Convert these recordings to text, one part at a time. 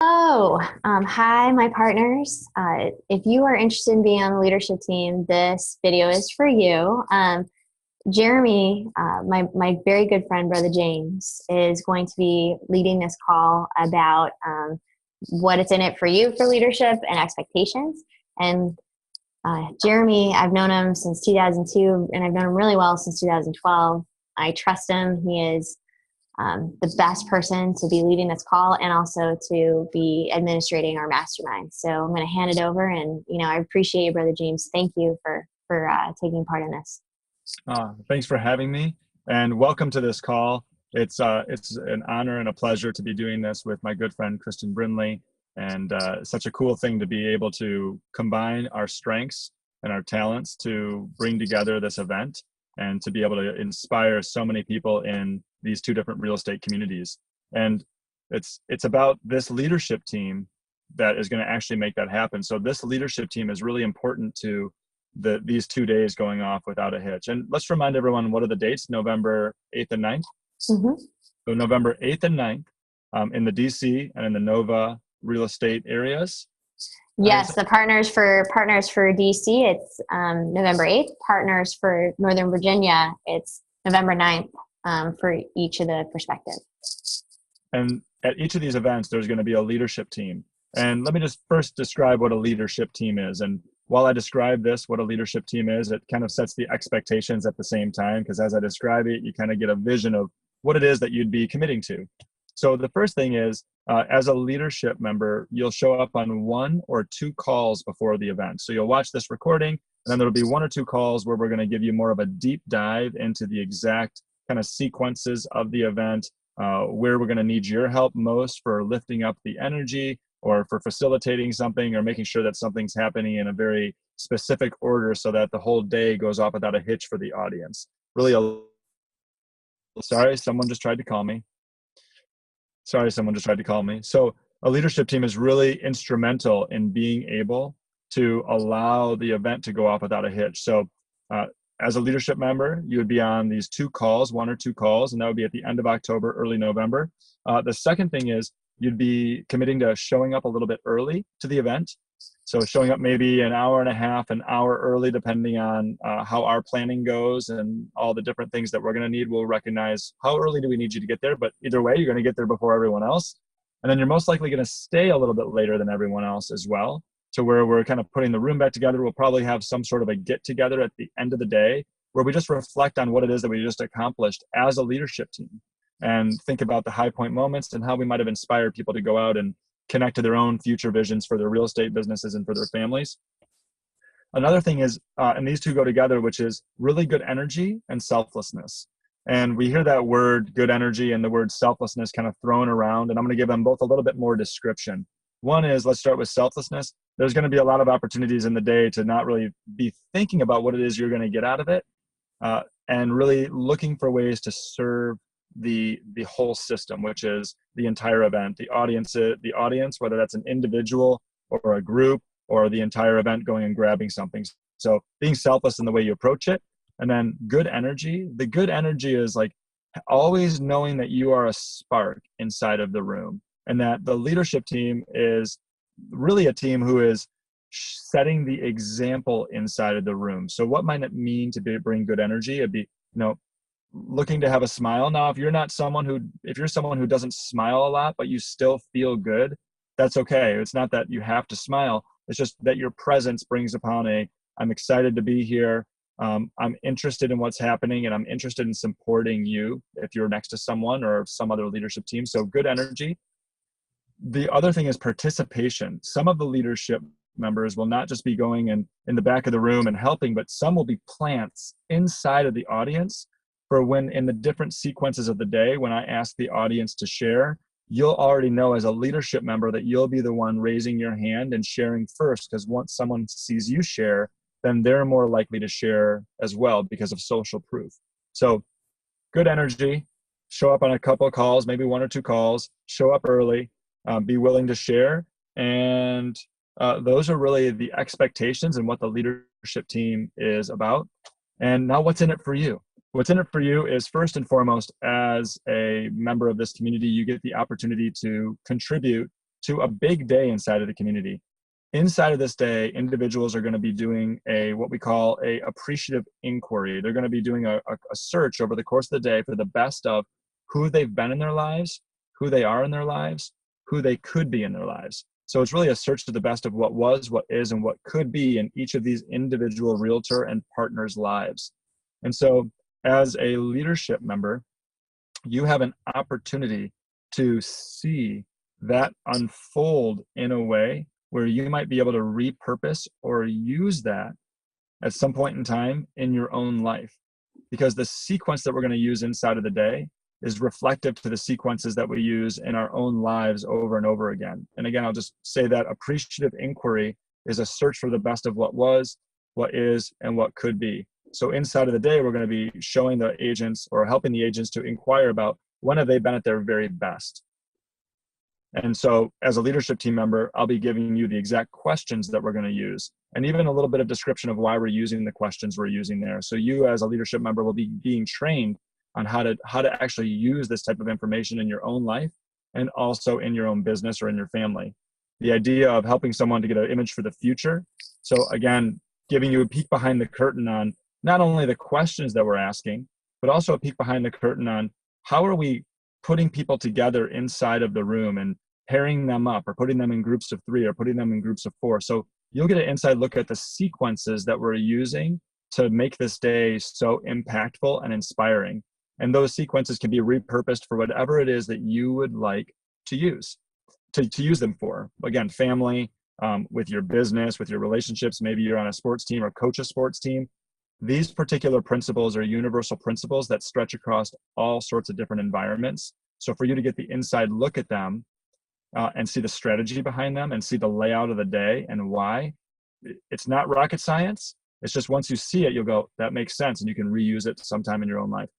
Hi, my partners. If you are interested in being on the leadership team, this video is for you. Jeremy, my very good friend, Brother James, is going to be leading this call about what it's in it for you for leadership and expectations. And Jeremy, I've known him since 2002, and I've known him really well since 2012. I trust him. He is the best person to be leading this call and also to be administrating our mastermind. So I'm going to hand it over, and I appreciate you, Brother James. Thank you for taking part in this. Thanks for having me, and welcome to this call. It's an honor and a pleasure to be doing this with my good friend Kristin Brindley, and such a cool thing to be able to combine our strengths and our talents to bring together this event and to be able to inspire so many people in these two different real estate communities. And it's about this leadership team that is going to actually make that happen. So this leadership team is really important to these 2 days going off without a hitch. And let's remind everyone, what are the dates? November 8th and 9th. Mm-hmm. So November 8th and 9th in the DC and in the Nova real estate areas. Yes, the partners for DC, it's November 8th. Partners for Northern Virginia, it's November 9th for each of the perspectives. And at each of these events, there's going to be a leadership team. And let me just first describe what a leadership team is. And while I describe this, what a leadership team is, it kind of sets the expectations at the same time, because as I describe it, you kind of get a vision of what it is that you'd be committing to. So the first thing is, as a leadership member, you'll show up on 1 or 2 calls before the event. So you'll watch this recording, and then there'll be 1 or 2 calls where we're going to give you more of a deep dive into the exact kind of sequences of the event, where we're going to need your help most for lifting up the energy or for facilitating something or making sure that something's happening in a very specific order so that the whole day goes off without a hitch for the audience. Really, sorry, someone just tried to call me. So a leadership team is really instrumental in being able to allow the event to go off without a hitch. So as a leadership member, you would be on these 2 calls, 1 or 2 calls, and that would be at the end of October, early November. The second thing is you'd be committing to showing up a little bit early to the event. So showing up maybe an hour and a half, an hour early, depending on how our planning goes and all the different things that we're going to need. We'll recognize how early do we need you to get there, but either way, you're going to get there before everyone else. And then you're most likely going to stay a little bit later than everyone else as well, to where we're kind of putting the room back together. We'll probably have some sort of a get together at the end of the day where we just reflect on what it is that we just accomplished as a leadership team and think about the high point moments and how we might have inspired people to go out and connect to their own future visions for their real estate businesses and for their families. Another thing is, and these two go together, which is really good energy and selflessness. And we hear that word good energy and the word selflessness kind of thrown around, and I'm going to give them both a little bit more description. One is, let's start with selflessness. There's going to be a lot of opportunities in the day to not really be thinking about what it is you're going to get out of it, and really looking for ways to serve the whole system, which is the entire event, the audience, whether that's an individual or a group or the entire event, going and grabbing something. So being selfless in the way you approach it. And then good energy. The good energy is like always knowing that you are a spark inside of the room, and that the leadership team is really a team who is setting the example inside of the room. So what might it mean to bring good energy? It'd be, looking to have a smile. Now, if you're someone who doesn't smile a lot, but you still feel good, that's okay. It's not that you have to smile. It's just that your presence brings upon I'm excited to be here. I'm interested in what's happening, and I'm interested in supporting you if you're next to someone or some other leadership team. So good energy. The other thing is participation. Some of the leadership members will not just be going in the back of the room and helping, but some will be plants inside of the audience for when in the different sequences of the day, when I ask the audience to share, you'll already know as a leadership member that you'll be the one raising your hand and sharing first, because once someone sees you share, then they're more likely to share as well because of social proof. So good energy, show up on a couple of calls, maybe 1 or 2 calls, show up early, be willing to share. And those are really the expectations and what the leadership team is about. And now what's in it for you? What's in it for you is, first and foremost, as a member of this community, you get the opportunity to contribute to a big day inside of the community. Inside of this day, individuals are going to be doing what we call a appreciative inquiry. They're going to be doing a search over the course of the day for the best of who they've been in their lives, who they are in their lives, who they could be in their lives. So it's really a search to the best of what was, what is, and what could be in each of these individual realtor and partners' lives. And so as a leadership member, you have an opportunity to see that unfold in a way where you might be able to repurpose or use that at some point in time in your own life. Because the sequence that we're going to use inside of the day is reflective to the sequences that we use in our own lives over and over again. And again, I'll just say that appreciative inquiry is a search for the best of what was, what is, and what could be. So inside of the day, we're going to be showing the agents or helping the agents to inquire about when have they been at their very best. And so as a leadership team member, I'll be giving you the exact questions that we're going to use and even a little bit of description of why we're using the questions we're using there. So you as a leadership member will be being trained on how to actually use this type of information in your own life and also in your own business or in your family. The idea of helping someone to get an image for the future. So again, giving you a peek behind the curtain on not only the questions that we're asking, but also a peek behind the curtain on how are we putting people together inside of the room and pairing them up or putting them in groups of 3 or putting them in groups of 4. So you'll get an inside look at the sequences that we're using to make this day so impactful and inspiring. And those sequences can be repurposed for whatever it is that you would like to use, to use them for. Again, family, with your business, with your relationships, maybe you're on a sports team or coach a sports team. These particular principles are universal principles that stretch across all sorts of different environments. So for you to get the inside look at them and see the strategy behind them and see the layout of the day and why, it's not rocket science. It's just once you see it, you'll go, that makes sense, and you can reuse it sometime in your own life.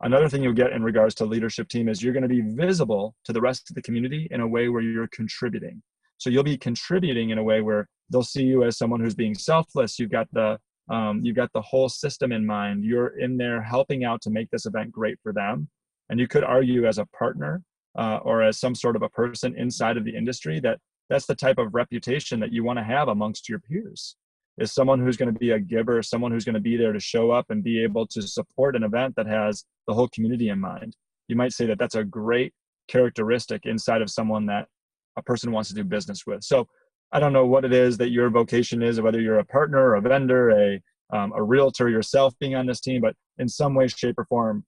Another thing you'll get in regards to leadership team is you're going to be visible to the rest of the community in a way where you're contributing. So you'll be contributing in a way where they'll see you as someone who's being selfless. You've got the whole system in mind. You're in there helping out to make this event great for them. And you could argue as a partner or as some sort of a person inside of the industry that that's the type of reputation that you want to have amongst your peers, is someone who's going to be a giver, someone who's going to be there to show up and be able to support an event that has the whole community in mind. You might say that that's a great characteristic inside of someone that a person wants to do business with. So I don't know what it is that your vocation is, whether you're a partner, a vendor, a realtor yourself being on this team, but in some way, shape, or form,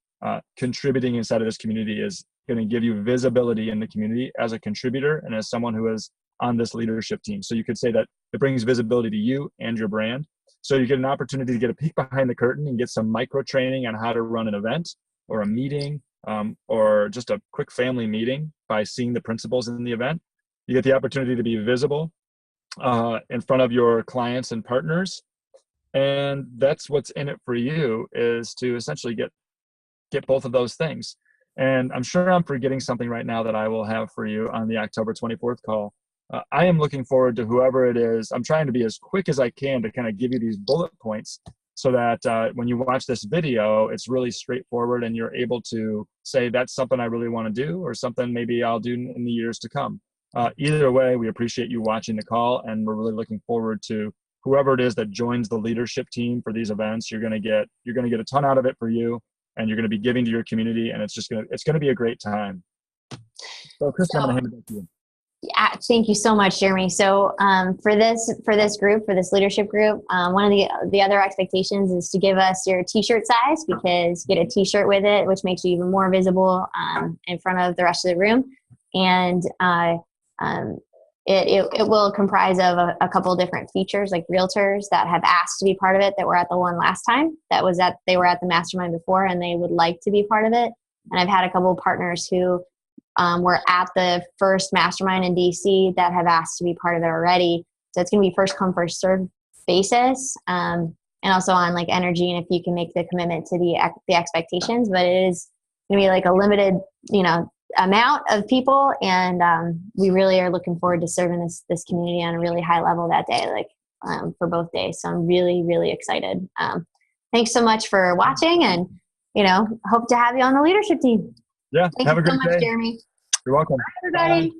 contributing inside of this community is going to give you visibility in the community as a contributor and as someone who is on this leadership team. So you could say that it brings visibility to you and your brand. So you get an opportunity to get a peek behind the curtain and get some micro training on how to run an event or a meeting or just a quick family meeting by seeing the principles in the event. You get the opportunity to be visible in front of your clients and partners. And that's what's in it for you, is to essentially get both of those things. And I'm sure I'm forgetting something right now that I will have for you on the October 24th call. I am looking forward to whoever it is. I'm trying to be as quick as I can to kind of give you these bullet points so that when you watch this video, it's really straightforward and you're able to say, that's something I really want to do, or something maybe I'll do in the years to come. Either way, we appreciate you watching the call, and we're really looking forward to whoever it is that joins the leadership team for these events. You're going to get a ton out of it for you, and you're going to be giving to your community, and it's going to be a great time. So, Kristin, I'm going to hand it back to you. Yeah, thank you so much, Jeremy. So for this leadership group, one of the other expectations is to give us your t-shirt size, because you get a t-shirt with it, which makes you even more visible in front of the rest of the room. And it will comprise of a couple of different features, like realtors that have asked to be part of it, that were at the one last time, they were at the mastermind before, and they would like to be part of it. And I've had a couple of partners who were at the first mastermind in DC that have asked to be part of it already. So it's going to be first come, first served basis, and also on like energy, and if you can make the commitment to the expectations. But it is going to be like a limited, amount of people, and we really are looking forward to serving this community on a really high level that day, for both days. So I'm really, really excited. Thanks so much for watching, and hope to have you on the leadership team. Yeah, Thank have you a great so much, day. Jeremy. You're welcome. Bye, everybody. Bye.